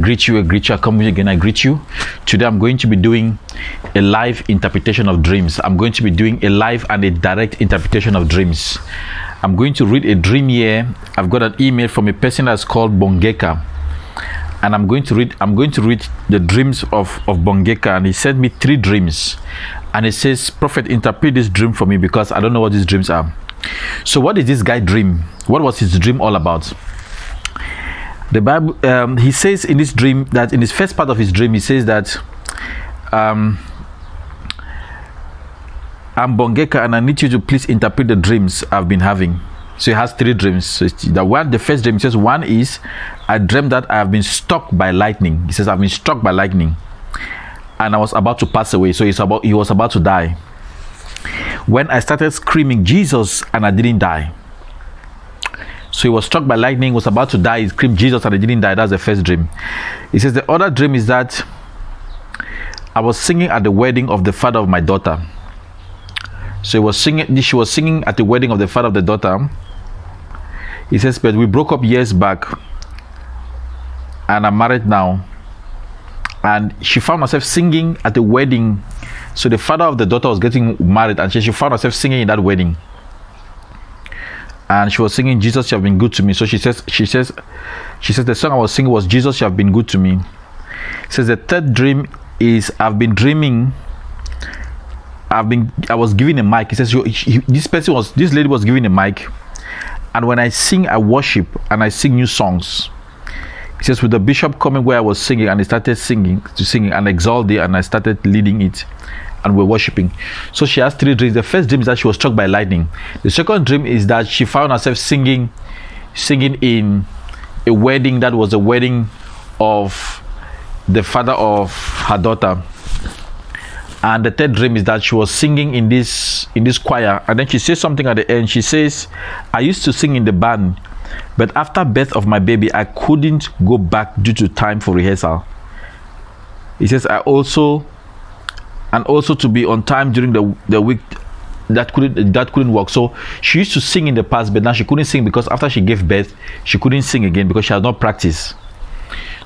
I come with you again, I greet you. Today I'm going to be doing a live interpretation of dreams. I'm going to be doing a live and a direct interpretation of dreams. I'm going to read a dream here. I've got an email from a person that's called Bongeka. And I'm going to read the dreams of Bongeka, and he sent me 3 dreams. And he says, Prophet, interpret this dream for me because I don't know what these dreams are. So what did this guy dream? What was his dream all about? The Bible, he says in this dream that in his first part of his dream, he says that I'm Bongeka and I need you to please interpret the dreams I've been having. So he has 3 dreams. So the first dream, he says, one is, I dreamt that I have been struck by lightning. He says, I've been struck by lightning and I was about to pass away. So he was about to die. When I started screaming Jesus and I didn't die. So he was struck by lightning, was about to die, he screamed Jesus and he didn't die. That's the first dream. He says the other dream is that I was singing at the wedding of the father of my daughter. So she was singing at the wedding of the father of the daughter. He says, but we broke up years back and I'm married now. And she found herself singing at the wedding. So the father of the daughter was getting married and she found herself singing in that wedding. And she was singing, Jesus, you have been good to me. So she says the song I was singing was Jesus, you have been good to me. She says the third dream is I've been dreaming. I was given a mic. He says this lady was given a mic, and when I sing, I worship and I sing new songs. He says with the bishop coming where I was singing, and he started singing and exalted, and I started leading it. And we're worshiping. So she has 3 dreams. The first dream is that she was struck by lightning. The second dream is that she found herself singing in a wedding that was the wedding of the father of her daughter. And the third dream is that she was singing in this choir. And then she says something at the end. She says, I used to sing in the band, but after birth of my baby, I couldn't go back due to time for rehearsal. He says, also to be on time during the week, that couldn't work. So she used to sing in the past, but now she couldn't sing because after she gave birth, she couldn't sing again because she has not practiced.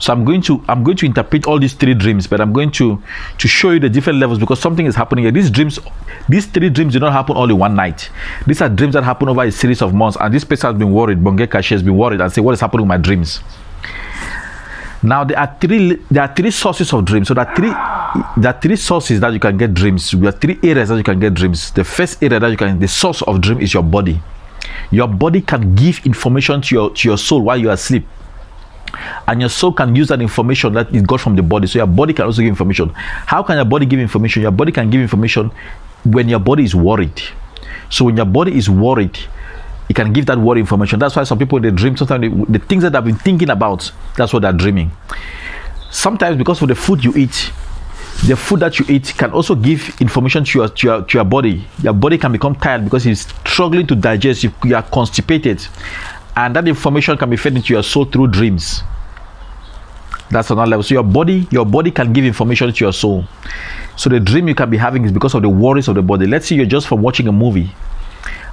So I'm going to interpret all these 3 dreams, but I'm going to show you the different levels because something is happening here. These 3 dreams did not happen only one night. These are dreams that happen over a series of months, and this person has been worried. Bongeka, she has been worried and say, what is happening with my dreams? Now there are 3 sources of dreams. So there are 3 sources that you can get dreams. There are 3 areas that you can get dreams. The first area the source of dream is your body. Your body can give information to your soul while you are asleep, and your soul can use that information that is got from the body. So your body can also give information. How can your body give information? Your body can give information when your body is worried. So when your body is worried, it can give that worry information. That's why some people, they dream sometimes the things that they've been thinking about, that's what they're dreaming. Sometimes because of the food you eat, the food that you eat can also give information to your body. Your body can become tired because it's struggling to digest. You are constipated, and that information can be fed into your soul through dreams. That's another level. So your body can give information to your soul. So the dream you can be having is because of the worries of the body. Let's say you're just from watching a movie,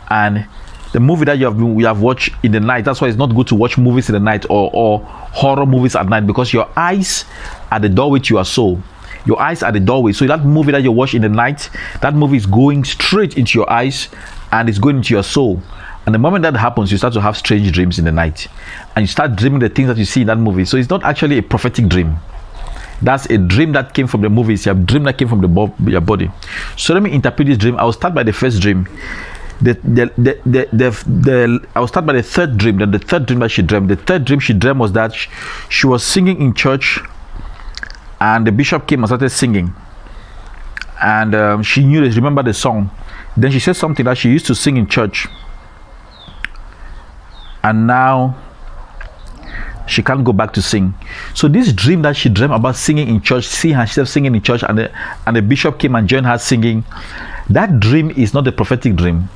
and the movie that you have watched in the night. That's why it's not good to watch movies in the night or horror movies at night, because your eyes are the doorway to your soul. Your eyes are the doorway. So that movie that you watch in the night, that movie is going straight into your eyes and it's going into your soul. And the moment that happens, you start to have strange dreams in the night, and you start dreaming the things that you see in that movie. So it's not actually a prophetic dream. That's a dream that came from the movies. You have a dream that came from your body. So let me interpret this dream. I will start by the first dream. I will start by the third dream. Then the third dream that she dreamt. The third dream she dreamt was that she was singing in church, and the bishop came and started singing, and she remembered the song. Then she said something that she used to sing in church, and now she can't go back to sing. So this dream that she dreamt about singing in church, seeing herself singing in church, and the bishop came and joined her singing, that dream is not a prophetic dream.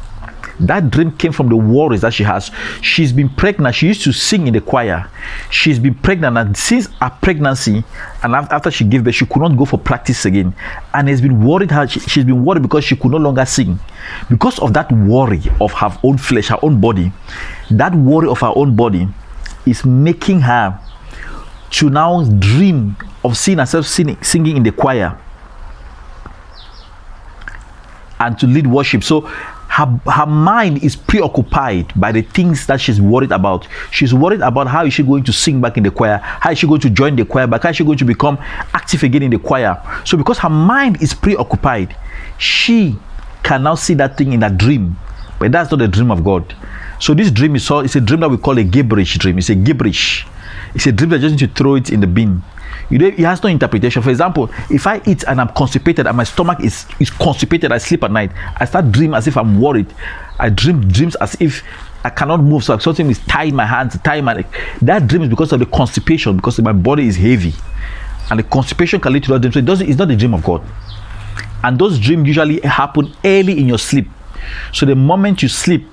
That dream came from the worries that she has. She's been pregnant. She used to sing in the choir. She's been pregnant, and since her pregnancy and after she gave birth, she could not go for practice again, and has been worried. She's been worried because she could no longer sing, because of that worry of her own flesh, her own body. That worry of her own body is making her to now dream of seeing herself singing in the choir and to lead worship. So her mind is preoccupied by the things that she's worried about. She's worried about how is she going to sing back in the choir, how is she going to join the choir back, how is she going to become active again in the choir. So because her mind is preoccupied, she can now see that thing in a dream, but that's not the dream of God. So this dream is a dream that we call a gibberish dream. It's a gibberish. It's a dream that just need to throw it in the bin. It has no interpretation. For example, if I eat and I'm constipated and my stomach is constipated, I sleep at night, I start dreaming as if I'm worried. I dreams as if I cannot move, so something is tying my hands, tying my leg. That dream is because of the constipation, because my body is heavy, and the constipation can lead to that dream. So it's not the dream of God. And those dreams usually happen early in your sleep. So the moment you sleep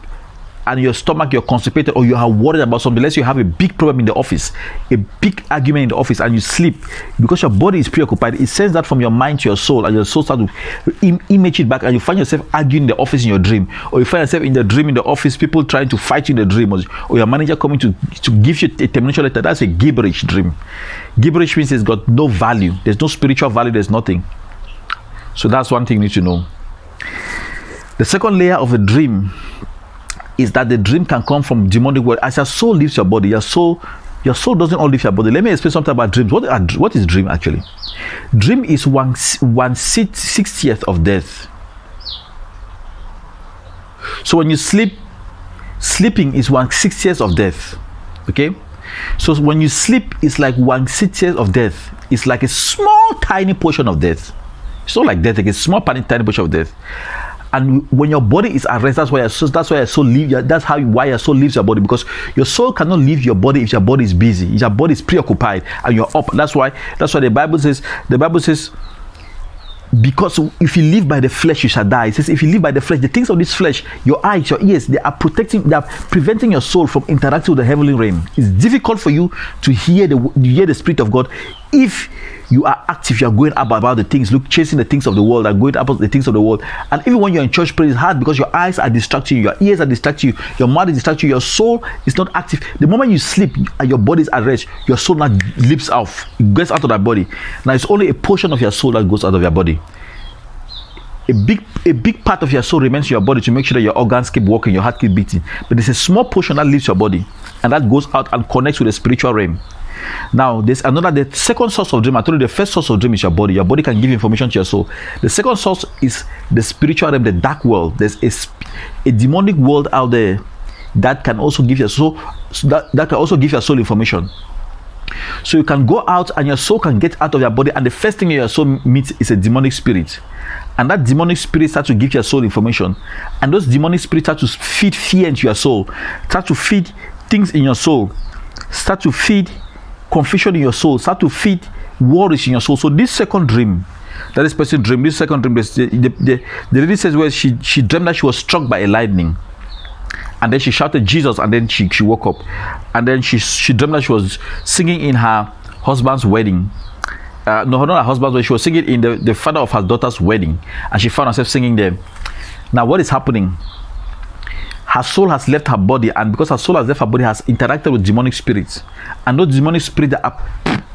and your stomach, you're constipated, or you are worried about something, let's say you have a big problem in the office, a big argument in the office, and you sleep, because your body is preoccupied, it sends that from your mind to your soul, and your soul starts to image it back, and you find yourself arguing in the office in your dream, or you find yourself in the dream in the office, people trying to fight you in the dream, or your manager coming to give you a termination letter. That's a gibberish dream. Gibberish means it's got no value. There's no spiritual value. There's nothing. So that's one thing you need to know. The second layer of a dream is that the dream can come from demonic world. As your soul leaves your body, your soul doesn't all leave your body. Let me explain something about dreams. What is dream actually? Dream is 1/60th of death. So when you sleep, sleeping is 1/60th of death. Okay? So when you sleep, it's like 1/60th of death. It's like a small tiny portion of death. It's not like death, like a small tiny portion of death. And when your body is arrested, that's why your soul leaves. That's why your soul leaves your body, because your soul cannot leave your body if your body is busy, if your body is preoccupied, and you're up. That's why the Bible says. Because if you live by the flesh, you shall die. It says, if you live by the flesh, the things of this flesh, your eyes, your ears, they are preventing your soul from interacting with the heavenly realm. It's difficult for you to hear the Spirit of God if you are active, you are going up about the things, chasing the things of the world, and going up the things of the world. And even when you're in church, prayer is hard because your eyes are distracting you, your ears are distracting you, your mind is distracting you, your soul is not active. The moment you sleep and your body is at rest, your soul now leaps off, it gets out of that body. Now it's only a portion of your soul that goes out of your body. A big part of your soul remains in your body to make sure that your organs keep working, your heart keep beating. But there's a small portion that leaves your body, and that goes out and connects with the spiritual realm. Now there's the second source of dream. I told you the first source of dream is your body. Your body can give information to your soul. The second source is the spiritual realm, the dark world. There's a demonic world out there that can also give your soul, that can also give your soul information. So you can go out and your soul can get out of your body, and the first thing your soul meets is a demonic spirit. And that demonic spirit starts to give your soul information. And those demonic spirits start to feed fear into your soul, start to feed things in your soul, start to feed confusion in your soul, start to feed worries in your soul. So this second dream, that this person dream, the lady says, well, she dreamt that she was struck by a lightning, and then she shouted Jesus, and then she woke up, and then she dreamt that she was singing in her husband's wedding. No, not her husband's wedding. She was singing in the father of her daughter's wedding, and she found herself singing there. Now what is happening? Her soul has left her body, and because her soul has left her body, has interacted with demonic spirits, and those demonic spirits are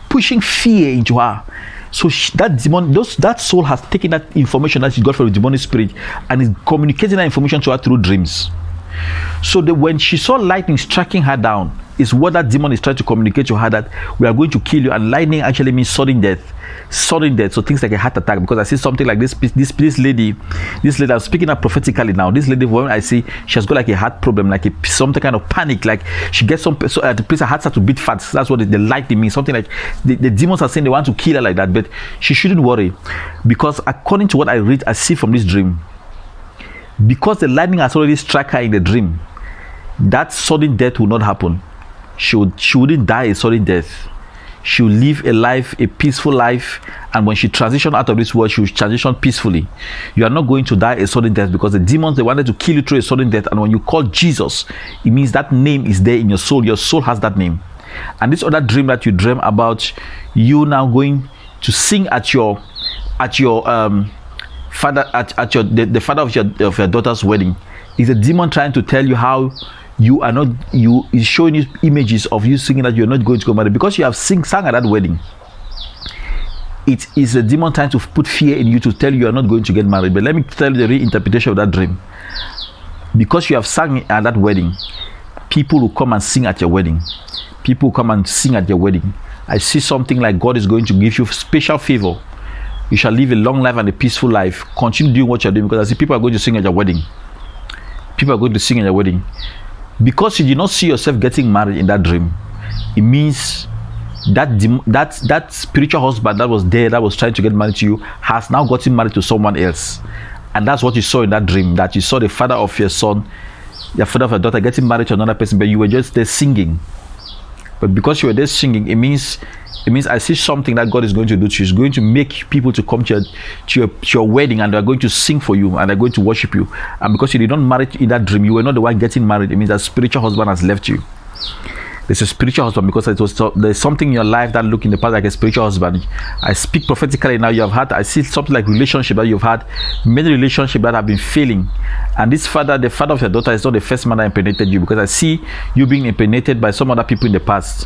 pushing fear into her. So that soul has taken that information that she got from the demonic spirit and is communicating that information to her through dreams. So when she saw lightning striking her down, is what that demon is trying to communicate to her, that we are going to kill you. And lightning actually means sudden death. So things like a heart attack. Because I see something like this lady, I'm speaking up prophetically now. This lady, when I see, she has got like a heart problem, like something kind of panic, like she gets at the place her heart starts to beat fast. That's what the lightning means. Something like the demons are saying they want to kill her like that, but she shouldn't worry, because according to what I read, I see from this dream, because the lightning has already struck her in the dream, that sudden death will not happen. She wouldn't die a sudden death. She will live a peaceful life, and when she transitions out of this world, she will transition peacefully. You are not going to die a sudden death, because the demons, they wanted to kill you through a sudden death, and when you call Jesus, it means that name is there in your soul. Your soul has that name. And this other dream that you dream about, you now going to sing at your father, the father of your daughter's wedding, is a demon trying to tell you how you are not, you is showing you images of you singing that you're not going to go married because you have sang at that wedding. It is a demon trying to put fear in you to tell you are not going to get married. But let me tell you the reinterpretation of that dream. Because you have sung at that wedding, people will come and sing at your wedding. People will come and sing at your wedding. I see something like God is going to give you special favor. You shall live a long life and a peaceful life. Continue doing what you're doing, because I see people are going to sing at your wedding. People are going to sing at your wedding. Because you did not see yourself getting married in that dream, it means that spiritual husband that was there, that was trying to get married to you, has now gotten married to someone else. And that's what you saw in that dream, that you saw the father of your son, the father of your daughter getting married to another person, but you were just there singing. But because you were there singing, it means I see something that God is going to do to you. He's going to make people to come to your wedding, and they're going to sing for you, and they're going to worship you. And because you did not marry in that dream, you were not the one getting married, it means that spiritual husband has left you. There's a spiritual husband, because there's something in your life that look in the past like a spiritual husband. I speak prophetically now. I see something like relationship that you've had, many relationships that have been failing. And the father of your daughter is not the first man that impregnated you, because I see you being impregnated by some other people in the past.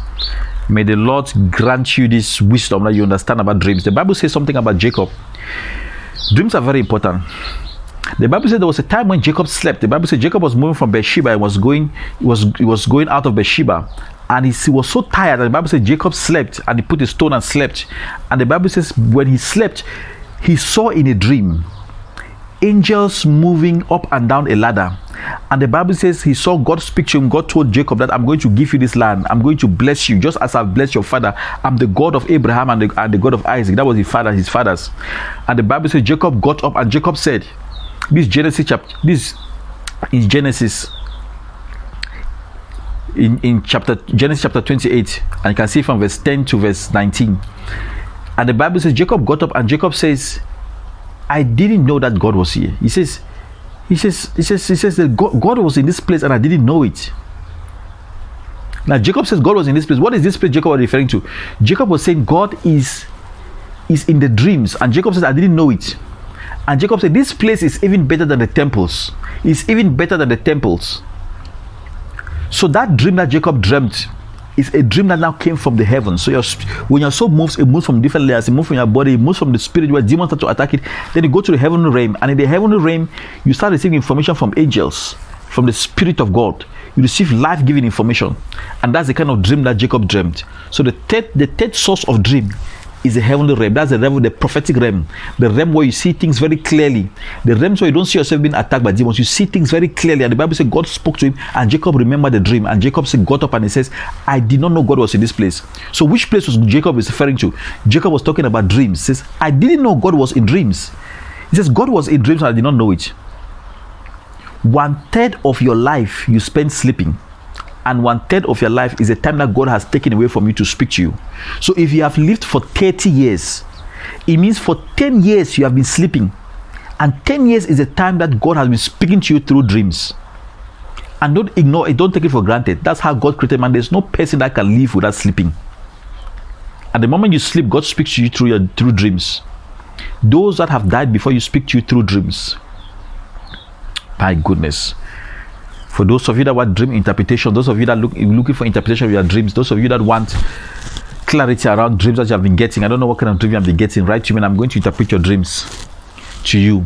May the Lord grant you this wisdom that you understand about dreams. The Bible says something about Jacob. Dreams are very important. The Bible said there was a time when Jacob slept. The Bible said Jacob was moving from Beersheba and was going out of Beersheba, and he was so tired that the Bible said Jacob slept, and he put a stone and slept. And the Bible says when he slept, he saw in a dream angels moving up and down a ladder. And the Bible says he saw God speak to him. God told Jacob that I'm going to give you this land. I'm going to bless you just as I've blessed your father. I'm the God of Abraham and the God of Isaac. That was his fathers. And the Bible says Jacob got up, and Jacob said, this Genesis chapter, this is Genesis in Genesis chapter 28, and you can see from verse 10 to verse 19. And the Bible says Jacob got up, and Jacob says, I didn't know that God was here. He says that God was in this place and I didn't know it. Now Jacob says God was in this place. What is this place Jacob was referring to? Jacob was saying God is in the dreams, and Jacob says I didn't know it. And Jacob said this place is even better than the temples. It's even better than the temples. So that dream that Jacob dreamt is a dream that now came from the heavens. So when your soul moves, it moves from different layers. It moves from your body, it moves from the spirit where demons start to attack it. Then you go to the heavenly realm, and in the heavenly realm, you start receiving information from angels, from the Spirit of God. You receive life-giving information, and that's the kind of dream that Jacob dreamt. So the third source of dream is the heavenly realm. That's the realm, the prophetic realm, the realm where you see things very clearly, the realms where you don't see yourself being attacked by demons. You see things very clearly, and the Bible says God spoke to him, and Jacob remembered the dream, and Jacob got up and he says, I did not know God was in this place. So which place was Jacob is referring to? Jacob was talking about dreams. He says, I didn't know God was in dreams. He says God was in dreams and I did not know it. 1/3 of your life you spend sleeping, and 1/3 of your life is a time that God has taken away from you to speak to you. So if you have lived for 30 years, it means for 10 years you have been sleeping, and 10 years is a time that God has been speaking to you through dreams. And don't ignore it, don't take it for granted. That's how God created man. There's no person that can live without sleeping. At the moment you sleep, God speaks to you through dreams. Those that have died before you speak to you through dreams. My goodness. For those of you that want dream interpretation, those of you that looking for interpretation of your dreams, those of you that want clarity around dreams that you have been getting, I don't know what kind of dream you have been getting, write to me and I'm going to interpret your dreams to you.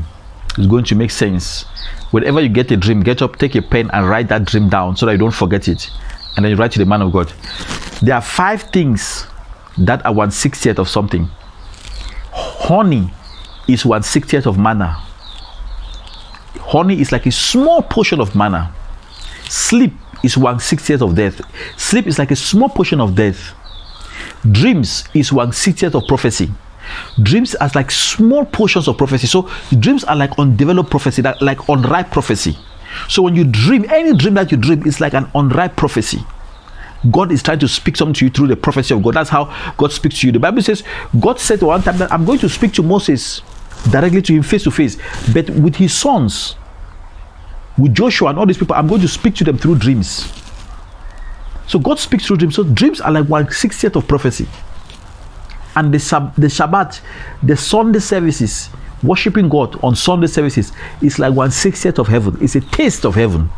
It's going to make sense. Whenever you get a dream, get up, take a pen and write that dream down so that you don't forget it. And then you write to the man of God. There are 5 things that are 1/60th of something. Honey is 1/60th of manna. Honey is like a small portion of manna. Sleep is 1/60th of death. Sleep is like a small portion of death. Dreams is 1/60th of prophecy. Dreams are like small portions of prophecy. So dreams are like undeveloped prophecy, like unripe prophecy. So when you dream, any dream that you dream is like an unripe prophecy. God is trying to speak something to you through the prophecy of God. That's how God speaks to you. The Bible says God said one time that I'm going to speak to Moses directly to him face to face, but with his sons, with Joshua and all these people, I'm going to speak to them through dreams. So God speaks through dreams. So dreams are like 1/60th of prophecy. And the Shabbat, the Sunday services, worshiping God on Sunday services is like 1/60th of heaven. It's a taste of heaven.